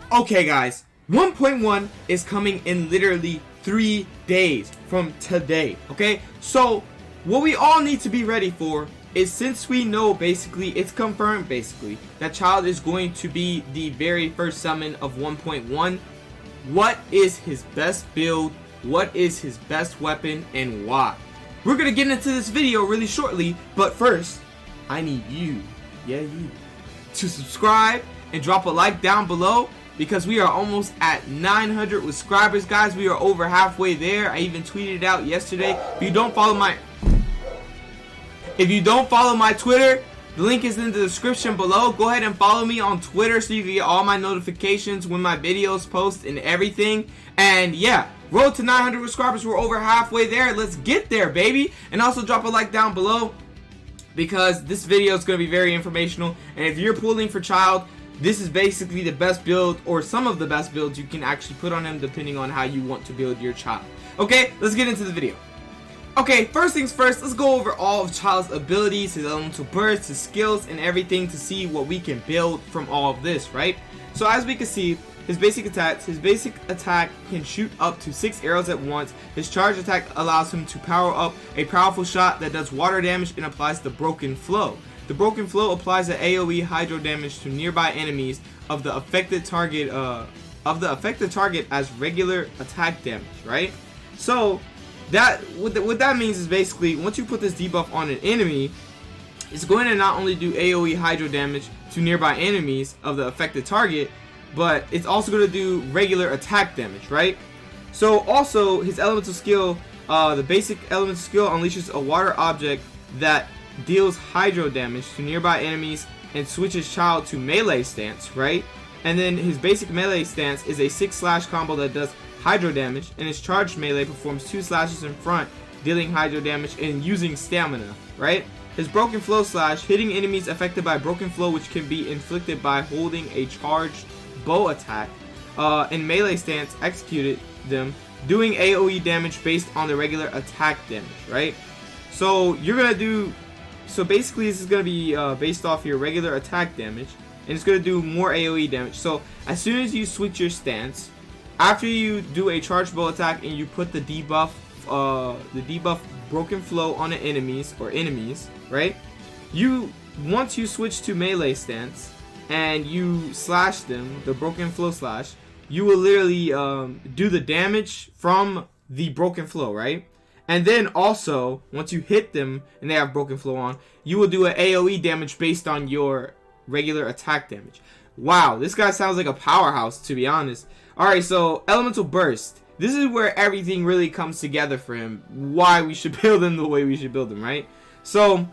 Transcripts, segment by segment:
Okay guys, 1.1 is coming in literally 3 days from today, okay? So what we all need to be ready for is, since we know basically, it's confirmed basically, that Childe is going to be the very first summon of 1.1, what is his best build, what is his best weapon, and why? We're gonna get into this video really shortly, but first, I need you, to subscribe and drop a like down below, because we are almost at 900 subscribers, guys. We are over halfway there. I even tweeted it out yesterday. If you don't follow my Twitter, the link is in the description below. Go ahead and follow me on Twitter so you can get all my notifications when my videos post and everything. And yeah, road to 900 subscribers. We're over halfway there. Let's get there, baby. And also drop a like down below, because this video is going to be very informational. And if you're pulling for Childe, this is basically the best build, or some of the best builds you can actually put on him, depending on how you want to build your Childe. Okay, let's get into the video. Okay, first things first, let's go over all of Childe's abilities, his elemental bursts, his skills, and everything to see what we can build from all of this, right? So as we can see, his basic attack can shoot up to 6 arrows at once. His charge attack allows him to power up a powerful shot that does water damage and applies the broken flow. The broken flow applies an AoE hydro damage to nearby enemies of the affected target as regular attack damage, right? So that what that means is basically, once you put this debuff on an enemy, it's going to not only do AoE hydro damage to nearby enemies of the affected target, but it's also going to do regular attack damage, right? So also his elemental skill, the basic elemental skill unleashes a water object that deals hydro damage to nearby enemies and switches Childe to melee stance, right? And then his basic melee stance is a 6-slash combo that does hydro damage, and his charged melee performs 2 slashes in front, dealing hydro damage and using stamina, right? His broken flow slash, hitting enemies affected by broken flow, which can be inflicted by holding a charged bow attack, and melee stance executed them, doing AoE damage based on the regular attack damage, right? So you're gonna do, so basically this is gonna be based off your regular attack damage, and it's gonna do more AoE damage. So as soon as you switch your stance, after you do a charged bow attack and you put the debuff broken flow on the enemies, right? Once you switch to melee stance and you slash them, the broken flow slash, you will literally do the damage from the broken flow, right? And then also, once you hit them and they have broken flow on, you will do an AoE damage based on your regular attack damage. Wow, this guy sounds like a powerhouse, to be honest. Alright, so elemental burst. This is where everything really comes together for him. Why we should build him the way we should build him, right? So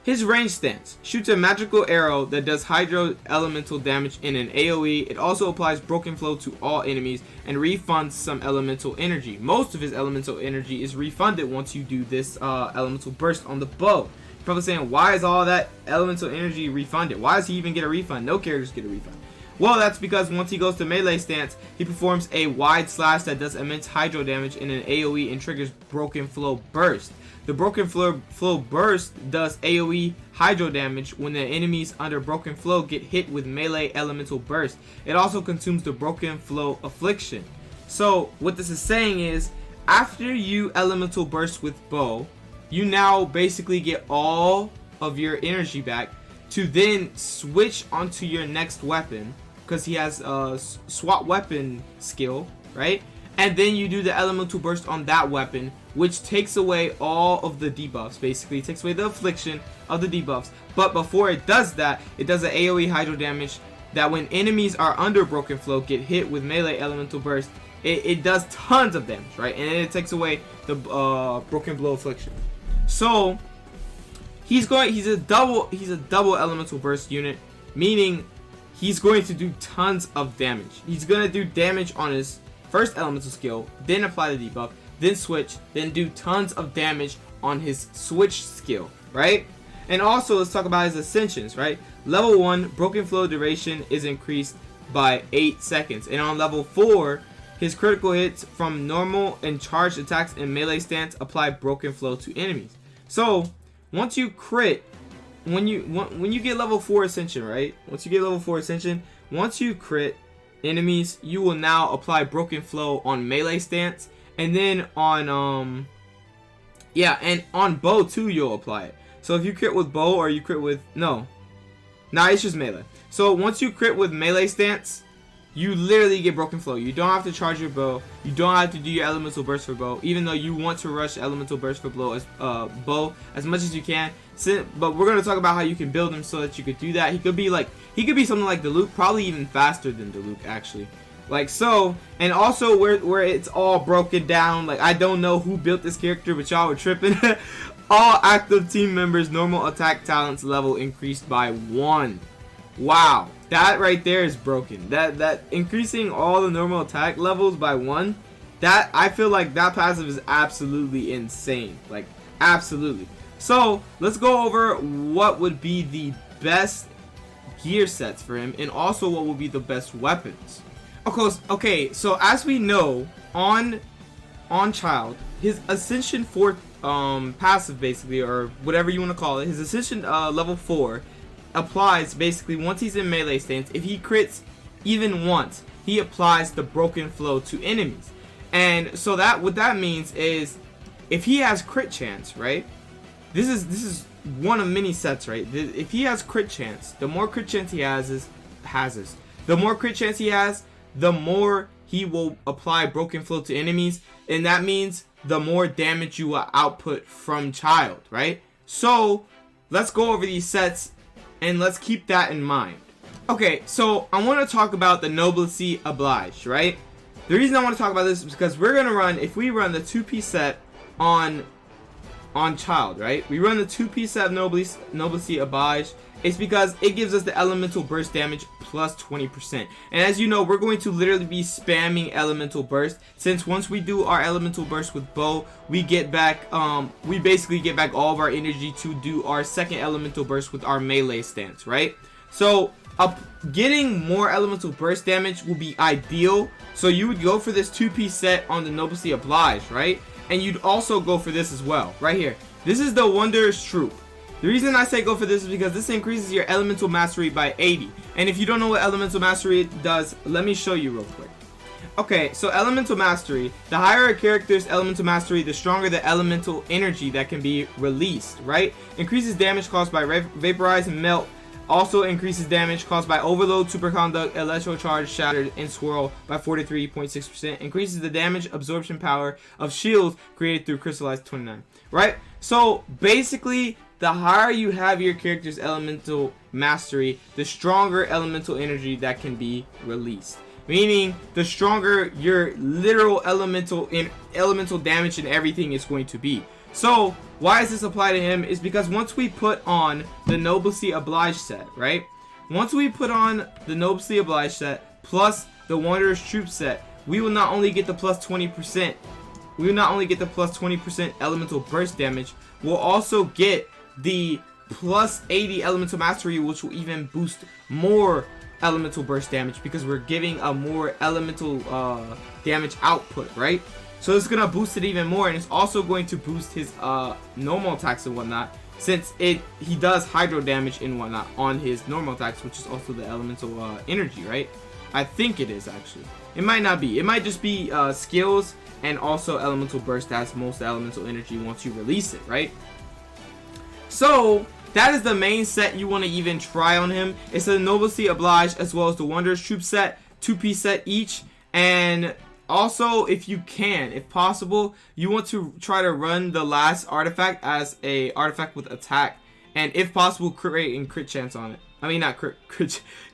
his range stance shoots a magical arrow that does hydro elemental damage in an AoE. It also applies broken flow to all enemies and refunds some elemental energy. Most of his elemental energy is refunded once you do this elemental burst on the bow. You're probably saying, why is all that elemental energy refunded? Why does he even get a refund? No characters get a refund. Well, that's because once he goes to melee stance, he performs a wide slash that does immense hydro damage in an AoE and triggers broken flow burst. The broken flow burst does AoE hydro damage when the enemies under broken flow get hit with melee elemental burst. It also consumes the broken flow affliction. So what this is saying is, after you elemental burst with bow, you now basically get all of your energy back to then switch onto your next weapon, because he has a swap weapon skill, right? And then you do the elemental burst on that weapon, which takes away all of the debuffs. Basically, it takes away the affliction of the debuffs. But before it does that, it does an AoE hydro damage that when enemies are under broken flow get hit with melee elemental burst, it does tons of damage, right? And then it takes away the broken blow affliction. So he's a double elemental burst unit, meaning he's going to do tons of damage. He's going to do damage on his first elemental skill, then apply the debuff, then switch, then do tons of damage on his switch skill, right? And also, let's talk about his ascensions, right? Level 1, broken flow duration is increased by 8 seconds. And on level 4, his critical hits from normal and charged attacks and melee stance apply broken flow to enemies. So, once you crit, when you get level 4 ascension, right? Once you get level 4 ascension, once you crit, enemies, you will now apply Broken Flow on melee stance, and then on yeah, and on bow too you'll apply it. So if you crit with bow or you crit with it's just melee. So once you crit with melee stance, you literally get Broken Flow. You don't have to charge your bow. You don't have to do your Elemental Burst for bow, even though you want to rush Elemental Burst for bow as much as you can. But we're gonna talk about how you can build him so that you could do that. He could be something like Diluc, probably even faster than Diluc actually. Like so, and also where it's all broken down. Like I don't know who built this character, but y'all were tripping. All active team members' normal attack talents level increased by 1. Wow, that right there is broken. That increasing all the normal attack levels by 1, that I feel like that passive is absolutely insane. Like absolutely. So let's go over what would be the best gear sets for him, and also what will be the best weapons. Of course, okay, so as we know, on Childe, his Ascension 4 passive basically, or whatever you want to call it, his Ascension level 4 applies basically once he's in melee stance. If he crits even once, he applies the Broken Flow to enemies. And so that what that means is if he has crit chance, right? This is one of many sets, right? If he has crit chance, the more crit chance he has the more crit chance he has, the more he will apply Broken Flow to enemies, and that means the more damage you will output from Childe, right? So let's go over these sets and let's keep that in mind. Okay, so I want to talk about the Noblesse Oblige, right? The reason I want to talk about this is because we're going to run, if we run the 2-piece set on Childe, right? We run the 2-piece set of Noblesse Oblige. It's because it gives us the Elemental Burst damage plus 20%. And as you know, we're going to literally be spamming Elemental Burst, since once we do our Elemental Burst with bow, we get back, we basically get back all of our energy to do our second Elemental Burst with our melee stance, right? So getting more Elemental Burst damage will be ideal. So you would go for this 2-piece set on the Noblesse Oblige, right? And you'd also go for this as well, right here. This is the Wondrous Troop. The reason I say go for this is because this increases your Elemental Mastery by 80. And if you don't know what Elemental Mastery does, let me show you real quick. Okay, so Elemental Mastery. The higher a character's Elemental Mastery, the stronger the Elemental Energy that can be released, right? Increases damage caused by Vaporize and Melt. Also increases damage caused by Overload, Superconduct, Electro Charge, Shattered, and Swirl by 43.6%. Increases the damage absorption power of shields created through Crystallized 29. Right? So basically, the higher you have your character's Elemental Mastery, the stronger Elemental Energy that can be released. Meaning, the stronger your literal elemental damage and everything is going to be. So, why does this apply to him? Is because once we put on the Noblesse Oblige set, right? Once we put on the Noblesse Oblige set plus the Wondrous Troop set, we will not only get the plus 20%, we will not only get the plus 20% Elemental Burst damage, we'll also get the plus 80 Elemental Mastery, which will even boost more Elemental Burst damage because we're giving a more elemental damage output, right? So it's gonna boost it even more, and it's also going to boost his normal attacks and whatnot, since he does hydro damage and whatnot on his normal attacks, which is also the elemental energy, right? I think it is actually. It might not be. It might just be skills and also elemental burst has most elemental energy once you release it, right? So that is the main set you want to even try on him. It's the Noblesse Oblige as well as the Wondrous Troop set, 2-piece set each, and also, if you can, if possible, you want to try to run the last artifact as a artifact with attack, and if possible, crit rate and crit chance on it. I mean, not crit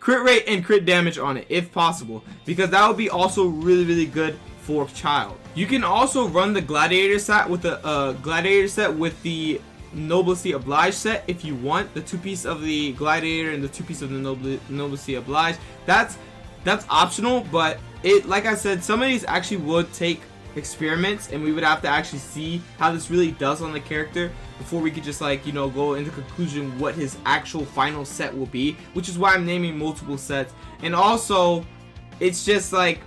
rate and crit damage on it, if possible, because that would be also really good for Childe. You can also run the Gladiator set with the Noblesse Oblige set if you want, the 2-piece of the Gladiator and the 2-piece of the Noblesse Oblige. That's optional, but it, like I said, some of these actually would take experiments, and we would have to actually see how this really does on the character before we could just, like, you know, go into conclusion what his actual final set will be, which is why I'm naming multiple sets. And also, it's just like,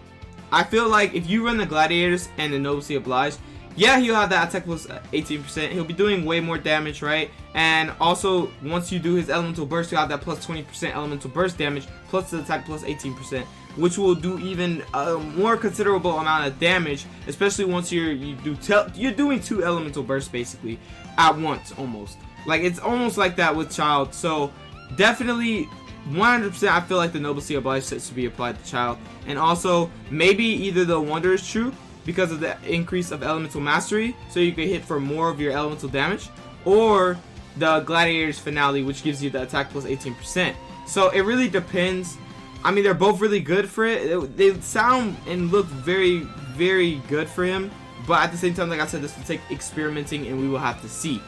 I feel like if you run the Gladiators and the Noblesse Oblige, yeah, he'll have that attack plus 18%. He'll be doing way more damage, right? And also, once you do his Elemental Burst, you'll have that plus 20% Elemental Burst damage, plus the attack plus 18%. which will do even a more considerable amount of damage, especially once you're doing 2 elemental bursts basically at once, almost. Like, it's almost like that with Child. So definitely 100% I feel like the Noblesse Oblige set should be applied to Child. And also maybe either the Wanderer's Troop, because of the increase of elemental mastery, so you can hit for more of your elemental damage, or the Gladiator's Finale, which gives you the attack plus 18%. So it really depends. I mean, they're both really good for it. They sound and look very, very good for him, but at the same time, like I said, this will take experimenting and we will have to see.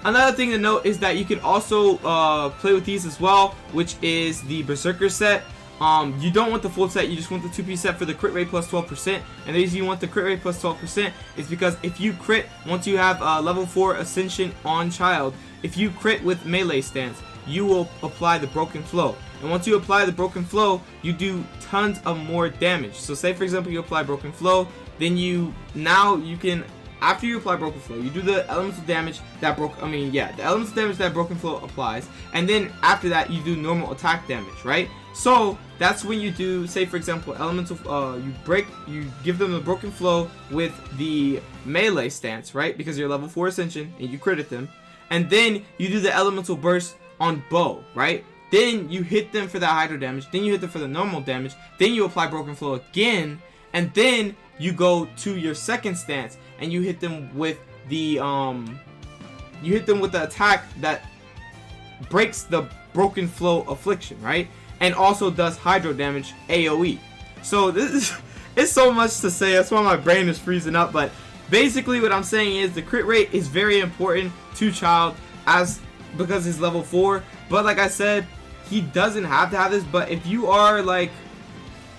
Another thing to note is that you can also play with these as well, which is the Berserker set. You don't want the full set, you just want the 2-piece set for the crit rate plus 12%. And the reason you want the crit rate plus 12% is because if you crit, once you have level 4 Ascension on Child, if you crit with melee stance, you will apply the Broken Flow. And once you apply the Broken Flow, you do tons of more damage. So say for example you apply Broken Flow, then you can, after you apply Broken Flow, you do the elemental damage that the elemental damage that Broken Flow applies, and then after that you do normal attack damage, right? So that's when you do, say for example, elemental, you give them the Broken Flow with the melee stance, right? Because you're level 4 Ascension and you critted them, and then you do the elemental burst on bow, right? Then you hit them for that hydro damage, then you hit them for the normal damage, then you apply Broken Flow again, and then you go to your second stance and you hit them with the attack that breaks the Broken Flow affliction, right? And also does hydro damage AoE. So this is, it's so much to say, that's why my brain is freezing up, but basically what I'm saying is the crit rate is very important to Child because he's level 4. But like I said, he doesn't have to have this, but if you are like,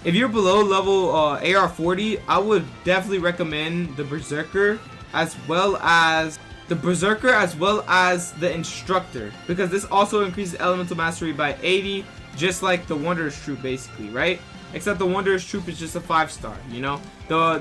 if you're below level AR40, I would definitely recommend the Berserker as well as the Instructor, because this also increases elemental mastery by 80, just like the Wanderer's Troop basically, right? Except the Wanderer's Troop is just a 5-star, you know?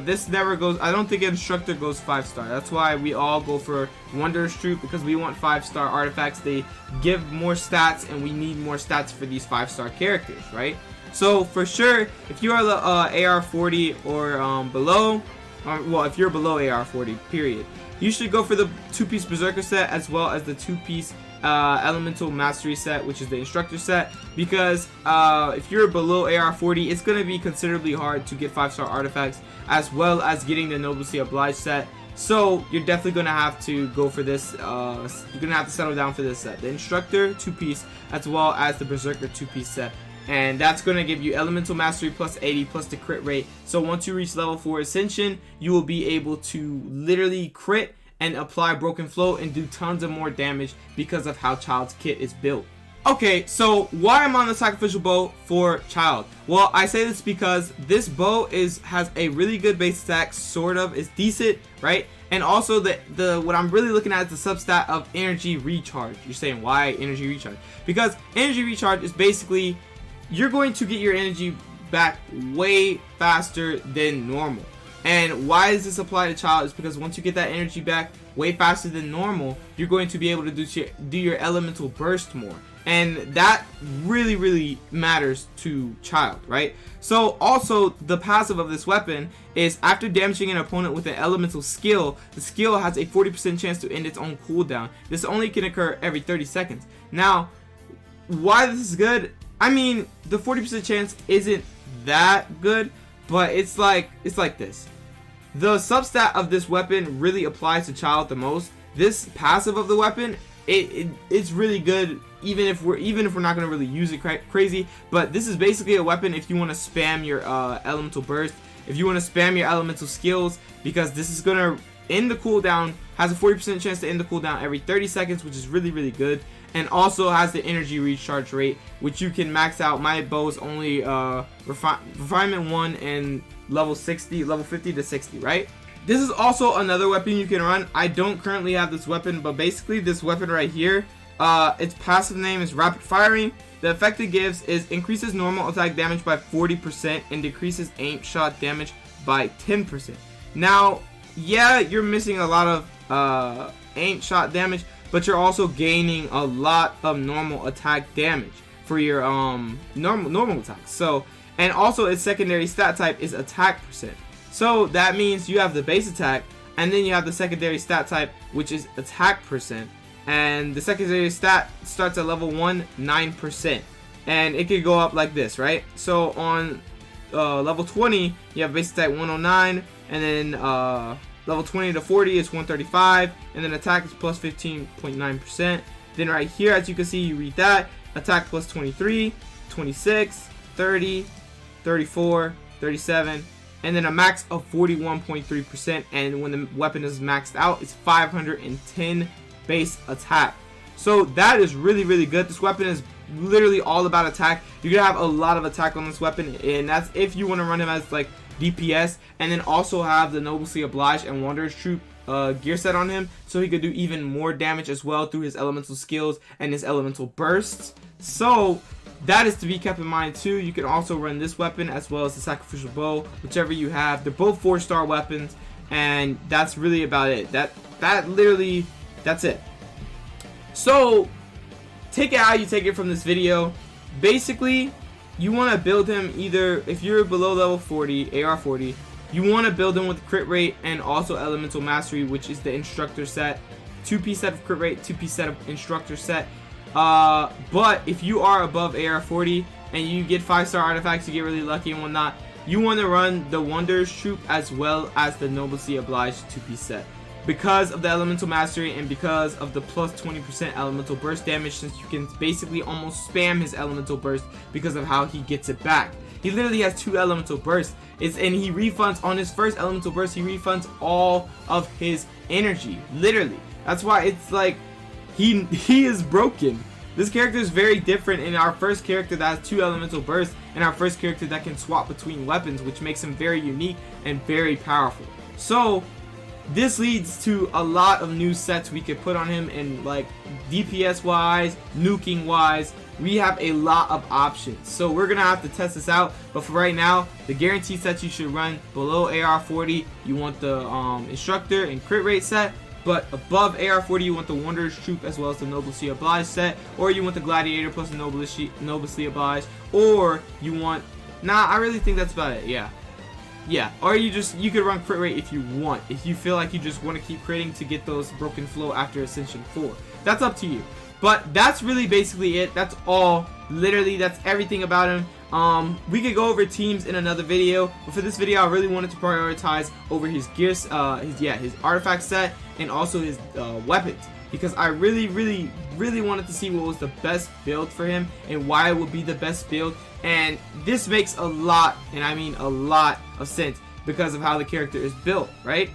This never goes, I don't think Instructor goes 5-star. That's why we all go for Wanderer's Troop, because we want 5-star artifacts. They give more stats and we need more stats for these 5-star characters, right? So for sure, if you are the AR40 or below, well, if you're below AR40, period, you should go for the 2-piece Berserker set as well as the 2-piece Elemental Mastery set, which is the Instructor set, because if you're below AR40, it's going to be considerably hard to get 5-star artifacts as well as getting the Noblesse Oblige set. So you're definitely going to have to go for this, you're going to have to settle down for this set, the Instructor 2-piece as well as the Berserker 2-piece set. And that's going to give you elemental mastery plus 80 plus the crit rate. So once you reach level 4 Ascension, you will be able to literally crit and apply Broken Flow and do tons of more damage because of how Child's kit is built. Okay, so why I'm on the sacrificial bow for Child? Well, I say this because this bow has a really good base attack, sort of, it's decent, right? And also what I'm really looking at is the substat of energy recharge. You're saying, why energy recharge? Because energy recharge is basically, you're going to get your energy back way faster than normal. And why does this apply to Child? Is because once you get that energy back way faster than normal, you're going to be able to do your elemental burst more. And that really, really matters to Child, right? So also the passive of this weapon is after damaging an opponent with an elemental skill, the skill has a 40% chance to end its own cooldown. This only can occur every 30 seconds. Now, why this is good? I mean, the 40% chance isn't that good, but it's like this. The substat of this weapon really applies to Child the most. This passive of the weapon, it's really good, even if we're not gonna really use it crazy. But this is basically a weapon if you want to spam your elemental burst, if you want to spam your elemental skills, because this is gonna end the cooldown, has a 40% chance to end the cooldown every 30 seconds, which is really, really good. And also has the energy recharge rate, which you can max out. My bow is only refinement 1 and level 50 to 60, right? This is also another weapon you can run. I don't currently have this weapon, but basically this weapon right here, its passive name is Rapid Firing. The effect it gives is increases normal attack damage by 40% and decreases aim shot damage by 10%. Now, yeah, you're missing a lot of aim shot damage, but you're also gaining a lot of normal attack damage for your normal attacks. So And also its secondary stat type is attack percent. So that means you have the base attack, and then you have the secondary stat type, which is attack percent. And the secondary stat starts at level 1, 9%. And it could go up like this, right? So on level 20, you have base attack 109, and then level 20 to 40 is 135, and then attack is plus 15.9%. Then right here, as you can see, you read that, attack plus 23, 26, 30, 34, 37, and then a max of 41.3%. And when the weapon is maxed out, it's 510 base attack. So that is really, really good. This weapon is literally all about attack. You're gonna have a lot of attack on this weapon, and that's if you want to run him as like DPS, and then also have the Noblessly Obliged and Wanderer's Troop gear set on him, so he could do even more damage as well through his elemental skills and his elemental bursts. So that is to be kept in mind too. You can also run this weapon as well as the Sacrificial Bow, whichever you have. They're both 4-star weapons, and that's really about it. That's it. So take it how you take it from this video. Basically, you want to build him either, if you're below level 40, AR 40, you want to build him with crit rate and also elemental mastery, which is the instructor set. 2-piece set of crit rate, 2-piece set of instructor set. But if you are above AR 40 and you get 5-star artifacts, you get really lucky and whatnot, you want to run the Wanderer's Troop as well as the Noblessly Obliged 2-piece set, because of the elemental mastery and because of the plus 20% elemental burst damage, since you can basically almost spam his elemental burst because of how he gets it back. He literally has 2 elemental bursts, and he refunds on his first elemental burst. He refunds all of his energy, literally. That's why it's like he is broken. This character is very different in our first character that has 2 elemental bursts, and our first character that can swap between weapons, which makes him very unique and very powerful. So this leads to a lot of new sets we could put on him, and like DPS wise, nuking wise, we have a lot of options. So we're gonna have to test this out, but for right now, the guaranteed sets you should run below AR 40, you want the instructor and crit rate set, but above AR 40 you want the Wanderer's Troop as well as the Noblessly Obliged set, or you want the Gladiator plus the Noblessly Obliged, or you want, I really think that's about it. Yeah, or you could run crit rate if you want, if you feel like you just want to keep critting to get those broken flow after Ascension 4. That's up to you. But that's really basically it. That's all. Literally, that's everything about him. We could go over teams in another video, but for this video I really wanted to prioritize over his gears, his artifact set and also his weapons, because I really wanted to see what was the best build for him and why it would be the best build. And this makes a lot, and I mean a lot, of sense because of how the character is built, right?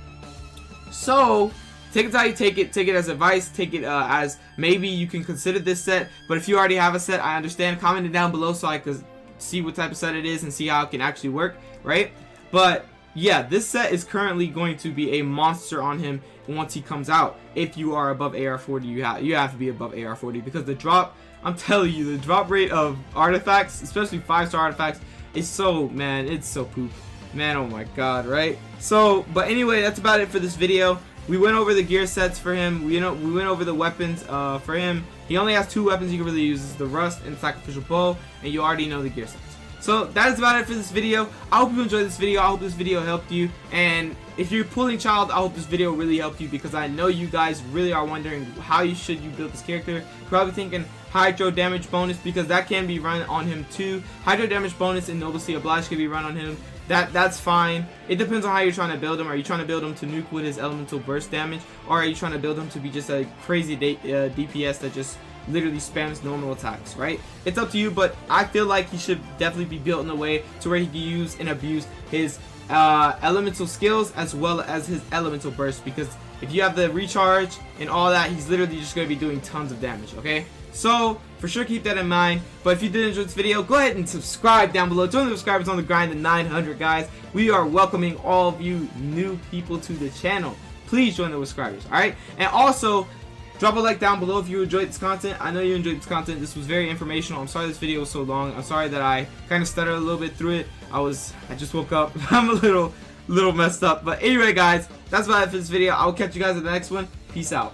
So take it how you take it as advice, take it as maybe you can consider this set. But if you already have a set, I understand. Comment it down below so I could see what type of set it is and see how it can actually work, right? But yeah, this set is currently going to be a monster on him once he comes out. If you are above AR 40, you have to be above AR 40, because the drop, I'm telling you, the drop rate of artifacts, especially 5-star artifacts, is so, man, it's so poop. Man, oh my god, right? So, but anyway, that's about it for this video. We went over the gear sets for him. We went over the weapons for him. He only has 2 weapons you can really use. It's the Rust and Sacrificial Bow, and you already know the gear sets. So that is about it for this video. I hope you enjoyed this video. I hope this video helped you. And if you're pulling Childe, I hope this video really helped you, because I know you guys really are wondering how you build this character. You're probably thinking Hydro damage bonus, because that can be run on him too. Hydro damage bonus and Noblessly Obliged can be run on him. That's fine. It depends on how you're trying to build him. Are you trying to build him to nuke with his elemental burst damage, or are you trying to build him to be just a crazy DPS that just literally spams normal attacks, right? It's up to you, but I feel like he should definitely be built in a way to where he can use and abuse his elemental skills as well as his elemental burst, because if you have the recharge and all that, he's literally just going to be doing tons of damage, okay? So for sure keep that in mind. But if you did enjoy this video, go ahead and subscribe down below. Join the subscribers on the grind to 900, guys. We are welcoming all of you new people to the channel. Please join the subscribers, alright? And also, drop a like down below if you enjoyed this content. I know you enjoyed this content. This was very informational. I'm sorry this video was so long. I'm sorry that I kind of stuttered a little bit through it. I just woke up. I'm a little messed up. But anyway, guys, that's about it for this video. I will catch you guys in the next one. Peace out.